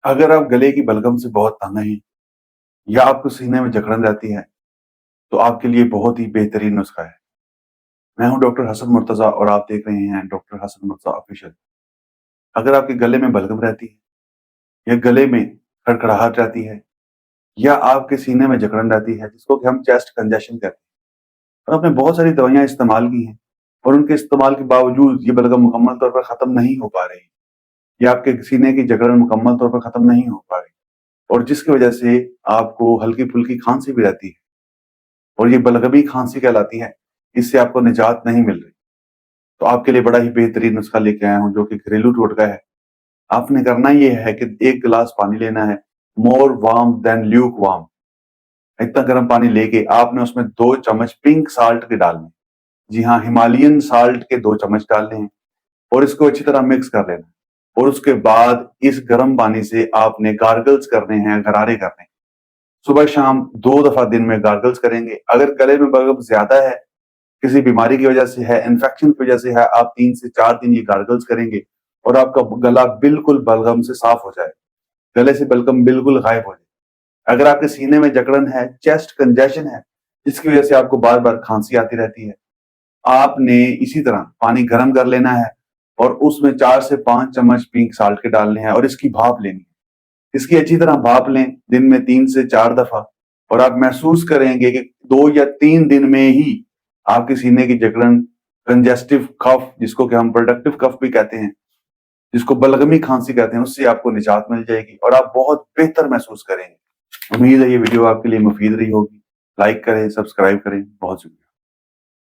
اگر آپ گلے کی بلغم سے بہت تنگ ہیں یا آپ کو سینے میں جکڑن رہتی ہے تو آپ کے لیے بہت ہی بہترین نسخہ ہے۔ میں ہوں ڈاکٹر حسن مرتضیٰ اور آپ دیکھ رہے ہیں ڈاکٹر حسن مرتضیٰ آفیشل۔ اگر آپ کے گلے میں بلغم رہتی ہے یا گلے میں کھڑکھڑاہٹ رہتی ہے یا آپ کے سینے میں جکڑن رہتی ہے جس کو کہ ہم چیسٹ کنجیشن کہتے ہیں، اور آپ نے بہت ساری دوائیاں استعمال کی ہیں اور ان کے استعمال کے باوجود یہ بلغم مکمل طور پر ختم نہیں ہو پا رہی یا آپ کے سینے کی جکڑن مکمل طور پر ختم نہیں ہو پا رہی، اور جس کی وجہ سے آپ کو ہلکی پھلکی کھانسی بھی رہتی ہے اور یہ بلغمی کھانسی کہلاتی ہے، اس سے آپ کو نجات نہیں مل رہی، تو آپ کے لیے بڑا ہی بہترین نسخہ لے کے آیا ہوں جو کہ گھریلو ٹوٹکا ہے۔ آپ نے کرنا یہ ہے کہ ایک گلاس پانی لینا ہے، مور وارم دین لیوک وارم، اتنا گرم پانی لے کے آپ نے اس میں 2 چمچ پنک سالٹ کے ڈالنے، جی ہاں ہمالین سالٹ کے 2 چمچ ڈالنے ہیں، اور اس کو اچھی طرح مکس کر لینا، اور اس کے بعد اس گرم پانی سے آپ نے گارگلز کرنے ہیں، غرارے کرنے ہیں۔ صبح شام 2 دفعہ دن میں گارگلز کریں گے۔ اگر گلے میں بلغم زیادہ ہے، کسی بیماری کی وجہ سے ہے، انفیکشن کی وجہ سے ہے، آپ 3 سے 4 دن یہ گارگلز کریں گے اور آپ کا گلا بالکل بلغم سے صاف ہو جائے، گلے سے بلغم بالکل غائب ہو جائے۔ اگر آپ کے سینے میں جکڑن ہے، چیسٹ کنجیشن ہے، جس کی وجہ سے آپ کو بار بار کھانسی آتی رہتی ہے، آپ نے اسی طرح پانی گرم کر لینا ہے اور اس میں 4 سے 5 چمچ پنک سالٹ کے ڈالنے ہیں اور اس کی بھاپ لینی ہے۔ اس کی اچھی طرح بھاپ لیں دن میں 3 سے 4 دفعہ، اور آپ محسوس کریں گے کہ 2 یا 3 دن میں ہی آپ کے سینے کی جکڑن، کنجسٹو کف جس کو کہ ہم پروڈکٹیو کف بھی کہتے ہیں، جس کو بلغمی کھانسی کہتے ہیں، اس سے آپ کو نجات مل جائے گی اور آپ بہت بہتر محسوس کریں گے۔ امید ہے یہ ویڈیو آپ کے لیے مفید رہی ہوگی۔ لائک کریں، سبسکرائب کریں، بہت شکریہ۔